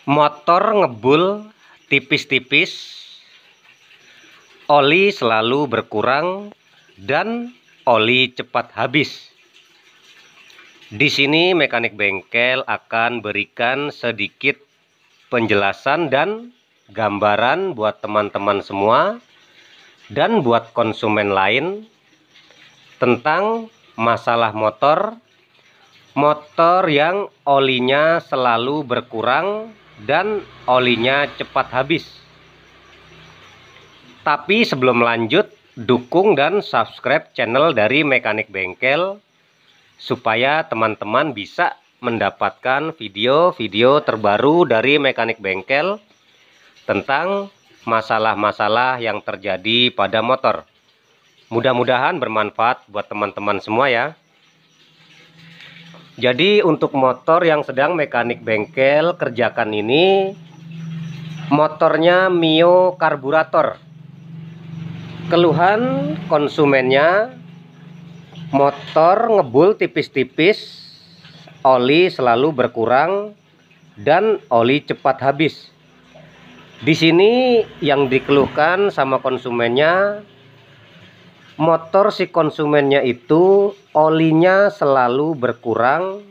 Motor ngebul tipis-tipis, oli selalu berkurang, dan oli cepat habis. Di sini mekanik bengkel akan berikan sedikit penjelasan dan gambaran buat teman-teman semua dan buat konsumen lain tentang masalah motor yang olinya selalu berkurang dan olinya cepat habis. Tapi sebelum lanjut, dukung dan subscribe channel dari Mekanik Bengkel supaya teman-teman bisa mendapatkan video-video terbaru dari Mekanik Bengkel tentang masalah-masalah yang terjadi pada motor. Mudah-mudahan bermanfaat buat teman-teman semua ya. Jadi untuk motor yang sedang Mekanik Bengkel kerjakan ini, motornya Mio karburator. Keluhan konsumennya, motor ngebul tipis-tipis, oli selalu berkurang, dan oli cepat habis. Di sini yang dikeluhkan sama konsumennya, motor si konsumennya itu olinya selalu berkurang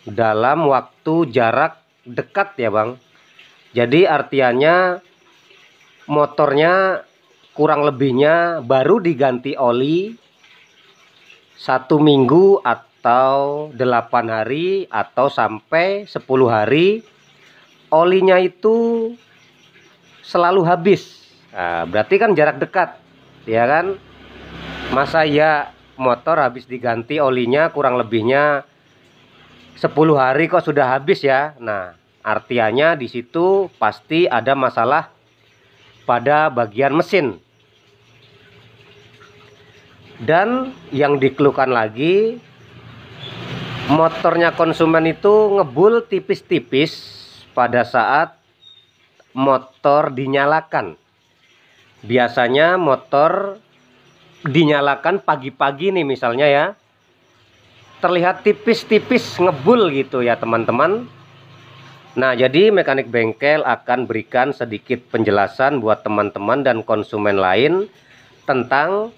dalam waktu jarak dekat ya bang. Jadi artiannya motornya kurang lebihnya baru diganti oli 1 minggu atau 8 hari atau sampai 10 hari, olinya itu selalu habis. Nah, berarti kan jarak dekat ya kan. Masa ya motor habis diganti olinya kurang lebihnya 10 hari kok sudah habis ya. Nah, artinya di situ pasti ada masalah pada bagian mesin. Dan yang dikeluhkan lagi, motornya konsumen itu ngebul tipis-tipis pada saat motor dinyalakan. Biasanya motor dinyalakan pagi-pagi nih misalnya ya, terlihat tipis-tipis ngebul gitu ya teman-teman. Nah, jadi mekanik bengkel akan berikan sedikit penjelasan buat teman-teman dan konsumen lain tentang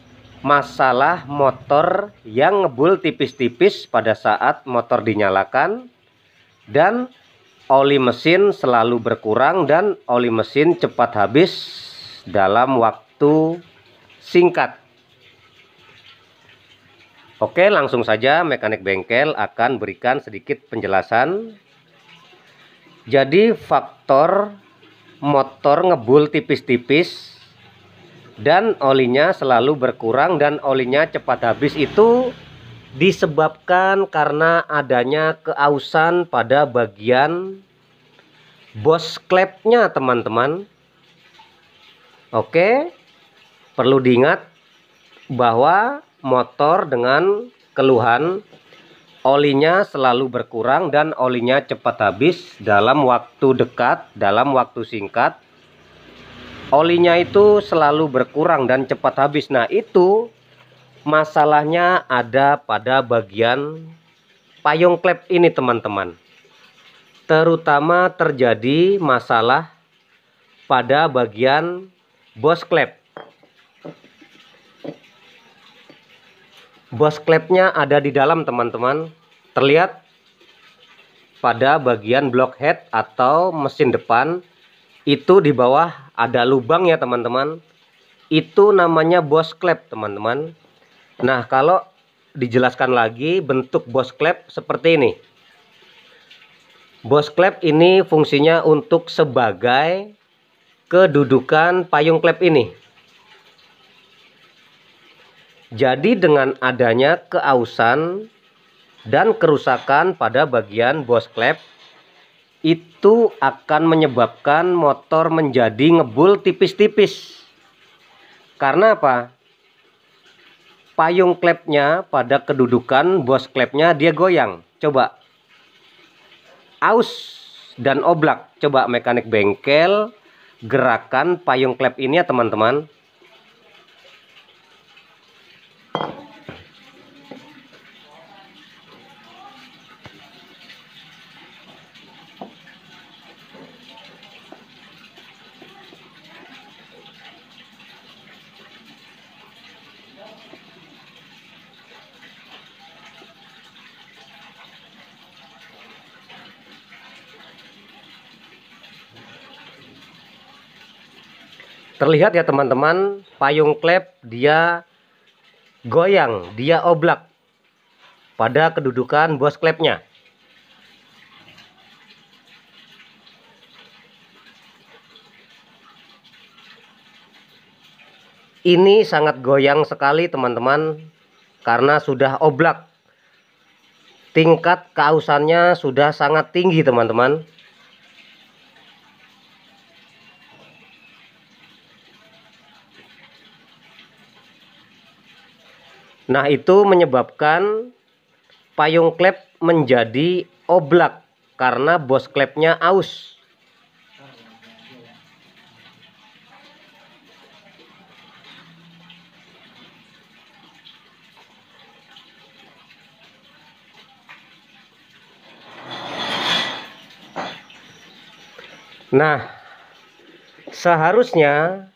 masalah motor yang ngebul tipis-tipis pada saat motor dinyalakan, dan oli mesin selalu berkurang dan oli mesin cepat habis dalam waktu singkat. Oke, langsung saja mekanik bengkel akan berikan sedikit penjelasan. Jadi faktor motor ngebul tipis-tipis dan olinya selalu berkurang dan olinya cepat habis itu disebabkan karena adanya keausan pada bagian bos klepnya teman-teman. Oke, perlu diingat bahwa motor dengan keluhan olinya selalu berkurang dan olinya cepat habis dalam waktu dekat, dalam waktu singkat, olinya itu selalu berkurang dan cepat habis. Nah, itu masalahnya ada pada bagian payung klep ini teman-teman. Terutama terjadi masalah pada bagian bos klep. Bos klepnya ada di dalam teman-teman. Terlihat pada bagian blockhead atau mesin depan itu di bawah ada lubang ya teman-teman. Itu namanya bos klep teman-teman. Nah, kalau dijelaskan lagi bentuk bos klep seperti ini. Bos klep ini fungsinya untuk sebagai kedudukan payung klep ini. Jadi dengan adanya keausan dan kerusakan pada bagian bos klep, itu akan menyebabkan motor menjadi ngebul tipis-tipis. Karena apa? Payung klepnya pada kedudukan bos klepnya dia goyang. Coba aus dan oblak. Coba mekanik bengkel gerakan payung klep ini ya teman-teman. Terlihat ya teman-teman, payung klep dia goyang, dia oblak pada kedudukan bos klepnya. Ini sangat goyang sekali teman-teman, karena sudah oblak. Tingkat keausannya sudah sangat tinggi teman-teman. Nah, itu menyebabkan payung klep menjadi oblak karena bos klepnya aus. Nah, seharusnya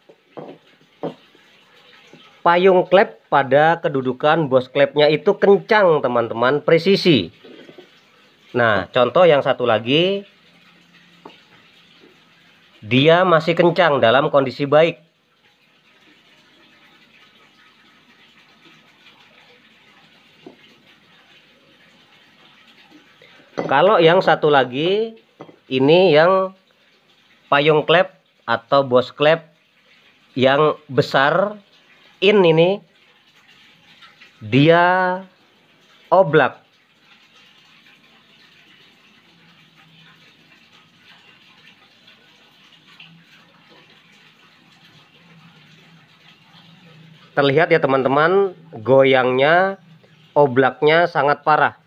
payung klep pada kedudukan bos klepnya itu kencang teman-teman, presisi. Nah, contoh yang satu lagi, dia masih kencang dalam kondisi baik. Kalau yang satu lagi, ini yang payung klep atau bos klep yang besar, ini dia oblak. Terlihat ya teman-teman, goyangnya, oblaknya sangat parah.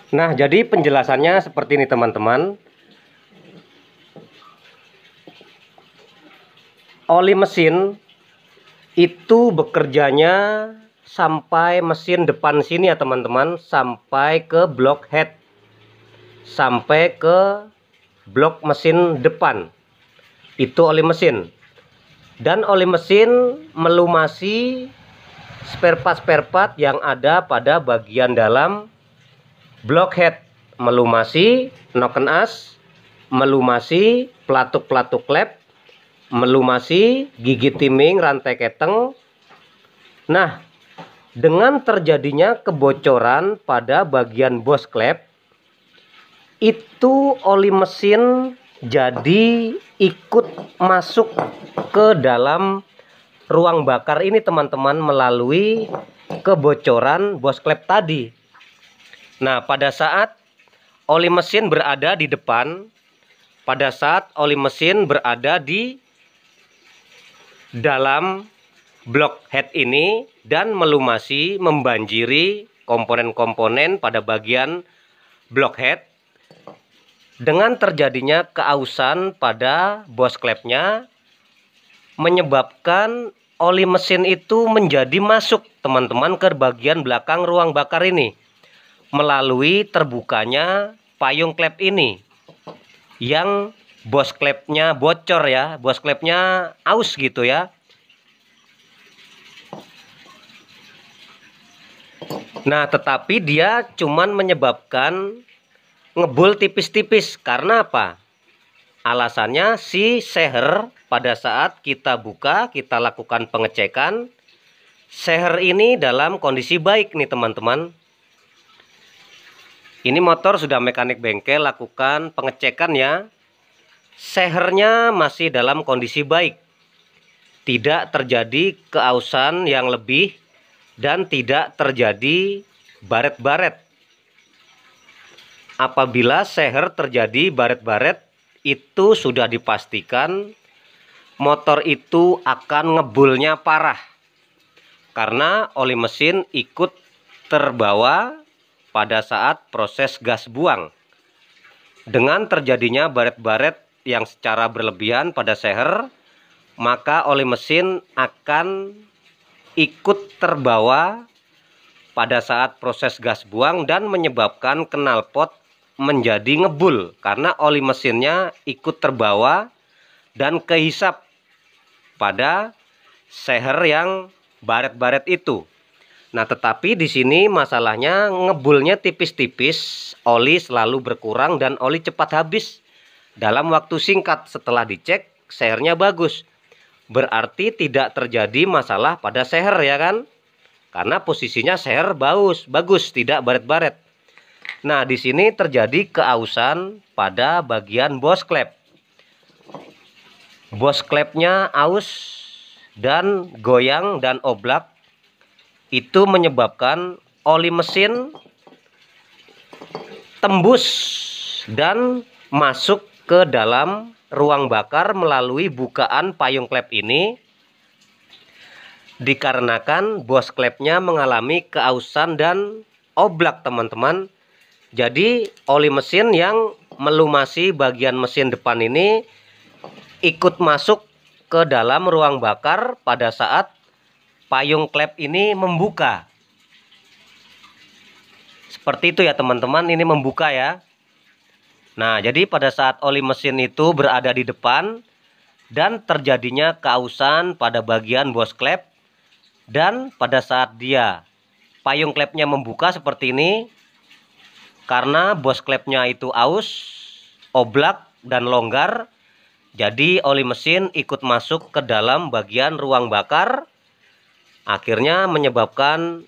Nah, jadi penjelasannya seperti ini teman-teman. Oli mesin itu bekerjanya sampai mesin depan sini ya teman-teman, sampai ke blok head, sampai ke blok mesin depan. Itu oli mesin. Dan oli mesin melumasi spare part yang ada pada bagian dalam blok head, melumasi noken as, melumasi pelatuk-pelatuk klep, melumasi gigi timing rantai keteng. Nah, dengan terjadinya kebocoran pada bagian bos klep, itu oli mesin jadi ikut masuk ke dalam ruang bakar ini teman-teman, melalui kebocoran bos klep tadi. Nah, pada saat oli mesin berada di depan, pada saat oli mesin berada di dalam blok head ini dan melumasi, membanjiri komponen-komponen pada bagian blok head, dengan terjadinya keausan pada bos klepnya, menyebabkan oli mesin itu menjadi masuk teman-teman ke bagian belakang ruang bakar ini, melalui terbukanya payung klep ini yang bos klepnya bocor ya, bos klepnya aus gitu ya. Nah, tetapi dia cuman menyebabkan ngebul tipis-tipis. Karena apa? Alasannya si seher pada saat kita buka, kita lakukan pengecekan, seher ini dalam kondisi baik nih teman-teman. Ini motor sudah mekanik bengkel lakukan pengecekan ya. Sehernya masih dalam kondisi baik. Tidak terjadi keausan yang lebih dan tidak terjadi baret-baret. Apabila seher terjadi baret-baret, itu sudah dipastikan motor itu akan ngebulnya parah. Karena oli mesin ikut terbawa pada saat proses gas buang. Dengan terjadinya baret-baret yang secara berlebihan pada seher, maka oli mesin akan ikut terbawa pada saat proses gas buang dan menyebabkan knalpot menjadi ngebul karena oli mesinnya ikut terbawa dan kehisap pada seher yang baret-baret itu. Nah, tetapi di sini masalahnya ngebulnya tipis-tipis, oli selalu berkurang dan oli cepat habis dalam waktu singkat. Setelah dicek, sehernya bagus. Berarti tidak terjadi masalah pada seher ya kan? Karena posisinya seher bagus, tidak baret-baret. Nah, di sini terjadi keausan pada bagian bos klep. Bos klepnya aus dan goyang dan oblak. Itu menyebabkan oli mesin tembus dan masuk ke dalam ruang bakar melalui bukaan payung klep ini, dikarenakan bos klepnya mengalami keausan dan oblak teman-teman. Jadi oli mesin yang melumasi bagian mesin depan ini ikut masuk ke dalam ruang bakar pada saat payung klep ini membuka. Seperti itu ya teman-teman, ini membuka ya. Nah, jadi pada saat oli mesin itu berada di depan dan terjadinya keausan pada bagian bos klep, dan pada saat dia payung klepnya membuka seperti ini, karena bos klepnya itu aus, oblak dan longgar, jadi oli mesin ikut masuk ke dalam bagian ruang bakar. Akhirnya menyebabkan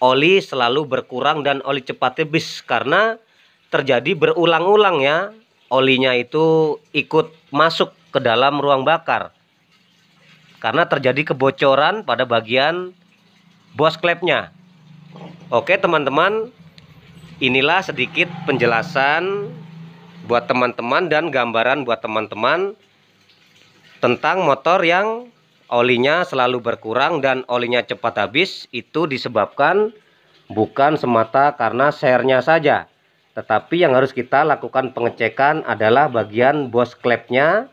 oli selalu berkurang dan oli cepat habis karena terjadi berulang-ulang ya. Olinya itu ikut masuk ke dalam ruang bakar karena terjadi kebocoran pada bagian bos klepnya. Oke teman-teman, inilah sedikit penjelasan buat teman-teman dan gambaran buat teman-teman tentang motor yang olinya selalu berkurang dan olinya cepat habis. Itu disebabkan bukan semata karena sehernya saja, tetapi yang harus kita lakukan pengecekan adalah bagian bos klepnya.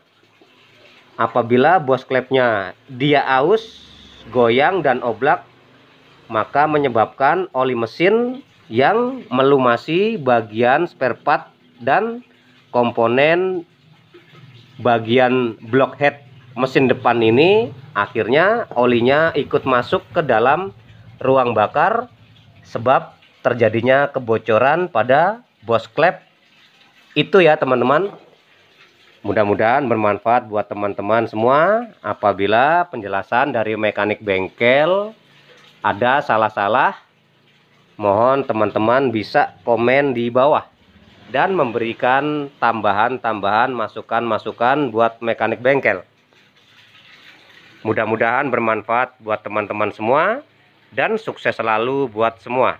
Apabila bos klepnya dia aus, goyang dan oblak, maka menyebabkan oli mesin yang melumasi bagian spare part dan komponen bagian block head mesin depan ini, akhirnya olinya ikut masuk ke dalam ruang bakar sebab terjadinya kebocoran pada bos klep itu ya teman-teman. Mudah-mudahan bermanfaat buat teman-teman semua. Apabila penjelasan dari mekanik bengkel ada salah-salah, mohon teman-teman bisa komen di bawah dan memberikan tambahan-tambahan masukan-masukan buat mekanik bengkel. Mudah-mudahan bermanfaat buat teman-teman semua dan sukses selalu buat semua.